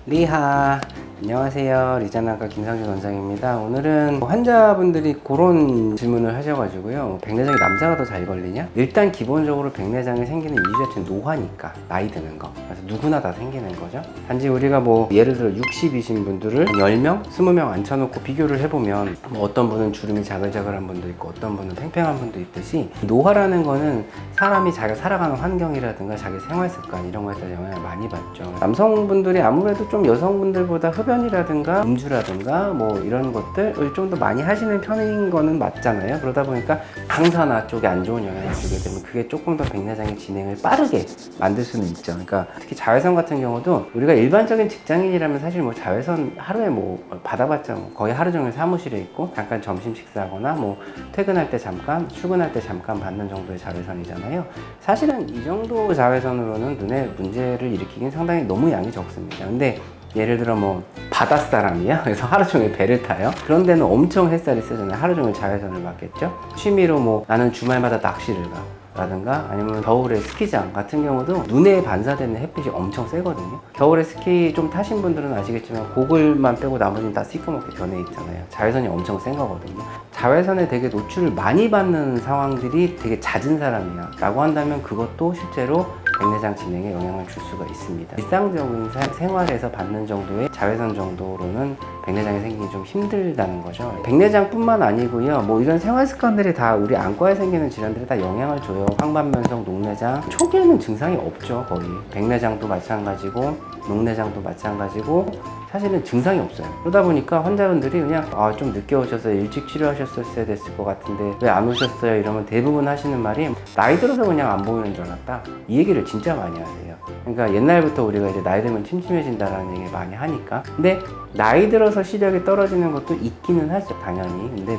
리하, 안녕하세요. 리자나과 김상준 원장입니다. 오늘은 환자분들이 그런 질문을 하셔가지고요. 백내장이 남자가 더 잘 걸리냐? 일단 기본적으로 백내장이 생기는 이유 자체는 노화니까, 나이 드는 거. 그래서 누구나 다 생기는 거죠. 단지 우리가 뭐 예를 들어 60이신 분들을 10명, 20명 앉혀놓고 비교를 해보면 뭐 어떤 분은 주름이 자글자글한 분도 있고 어떤 분은 팽팽한 분도 있듯이, 노화라는 거는 사람이 자기가 살아가는 환경이라든가 자기 생활 습관 이런 거에 따라 영향을 많이 받죠. 남성분들이 아무래도 좀 여성분들보다 흡연이라든가 음주라든가 뭐 이런 것들을 좀 더 많이 하시는 편인 거는 맞잖아요. 그러다 보니까 항산화 쪽에 안 좋은 영향을 주게 되면 그게 조금 더 백내장의 진행을 빠르게 만들 수는 있죠. 그러니까 특히 자외선 같은 경우도 우리가 일반적인 직장인이라면 사실 뭐 자외선 하루에 뭐 받아봤자 뭐 거의 하루 종일 사무실에 있고 잠깐 점심 식사하거나 뭐 퇴근할 때 잠깐, 출근할 때 잠깐 받는 정도의 자외선이잖아요. 사실은 이 정도 자외선으로는 눈에 문제를 일으키긴 상당히 너무 양이 적습니다. 근데 예를 들어 뭐 바닷사람이야? 그래서 하루 종일 배를 타요? 그런 데는 엄청 햇살이 세잖아요. 하루 종일 자외선을 받겠죠? 취미로 뭐 나는 주말마다 낚시를 가 라든가 아니면 겨울에 스키장 같은 경우도 눈에 반사되는 햇빛이 엄청 세거든요. 겨울에 스키 좀 타신 분들은 아시겠지만 고글만 빼고 나머지는 다 시커멓게 변해 있잖아요. 자외선이 엄청 센 거거든요. 자외선에 되게 노출을 많이 받는 상황들이 되게 잦은 사람이야 라고 한다면 그것도 실제로 백내장 진행에 영향을 줄 수가 있습니다. 일상적인 생활에서 받는 정도의 자외선 정도로는 백내장이 생기기 좀 힘들다는 거죠. 백내장뿐만 아니고요, 뭐 이런 생활 습관들이 다 우리 안과에 생기는 질환들이 다 영향을 줘요. 황반변성 녹내장 초기에는 증상이 없죠. 거의 백내장도 마찬가지고 녹내장도 마찬가지고 사실은 증상이 없어요. 그러다 보니까 환자분들이 그냥 좀 늦게 오셔서 일찍 치료하셨어야 됐을 것 같은데 왜 안 오셨어요? 이러면 대부분 하시는 말이 나이 들어서 그냥 안 보이는 줄 알았다. 이 얘기를 진짜 많이 하세요. 그러니까 옛날부터 우리가 이제 나이 들면 침침해진다라는 얘기를 많이 하니까. 근데 나이 들어서 시력이 떨어지는 것도 있기는 하죠, 당연히. 근데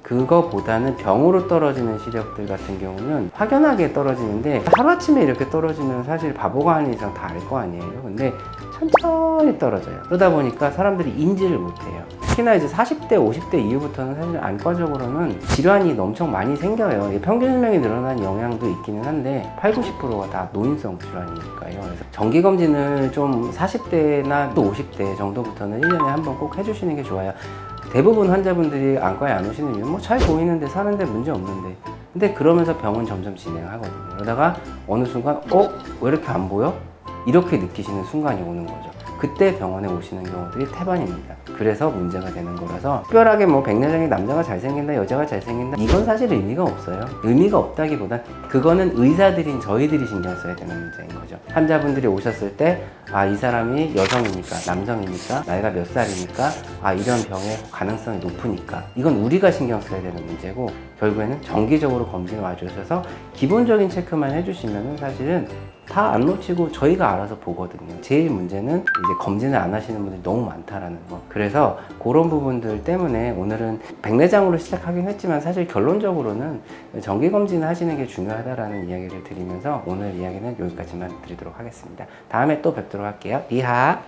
그거보다는 병으로 떨어지는 시력들 같은 경우는 확연하게 떨어지는데 하루아침에 이렇게 떨어지면 사실 바보가 아닌 이상 다 알 거 아니에요. 근데 천천히 떨어져요. 그러다 보니까 사람들이 인지를 못해요. 특히나 이제 40대, 50대 이후부터는 사실 안과적으로는 질환이 엄청 많이 생겨요. 평균 수명이 늘어난 영향도 있기는 한데 8, 90%가 다 노인성 질환이니까요. 그래서 정기검진을 좀 40대나 또 50대 정도부터는 1년에 한 번 꼭 해주시는 게 좋아요. 대부분 환자분들이 안과에 안 오시는 이유는 뭐 잘 보이는데 사는데 문제 없는데, 근데 그러면서 병은 점점 진행하거든요. 그러다가 어느 순간 왜 이렇게 안 보여? 이렇게 느끼시는 순간이 오는 거죠. 그때 병원에 오시는 경우들이 태반입니다. 그래서 문제가 되는 거라서 특별하게 뭐 백내장이 남자가 잘생긴다, 여자가 잘생긴다 이건 사실 의미가 없어요. 의미가 없다기보단 그거는 의사들인 저희들이 신경 써야 되는 문제인 거죠. 환자분들이 오셨을 때 이 사람이 여성이니까, 남성이니까, 나이가 몇 살이니까, 이런 병의 가능성이 높으니까, 이건 우리가 신경 써야 되는 문제고, 결국에는 정기적으로 검진을 와주셔서 기본적인 체크만 해주시면은 사실은 다 안 놓치고 저희가 알아서 보거든요. 제일 문제는 이제 검진을 안 하시는 분들이 너무 많다라는 거. 그래서 그런 부분들 때문에 오늘은 백내장으로 시작하긴 했지만 사실 결론적으로는 정기검진을 하시는 게 중요하다라는 이야기를 드리면서 오늘 이야기는 여기까지만 드리도록 하겠습니다. 다음에 또 뵙도록 할게요. 리하.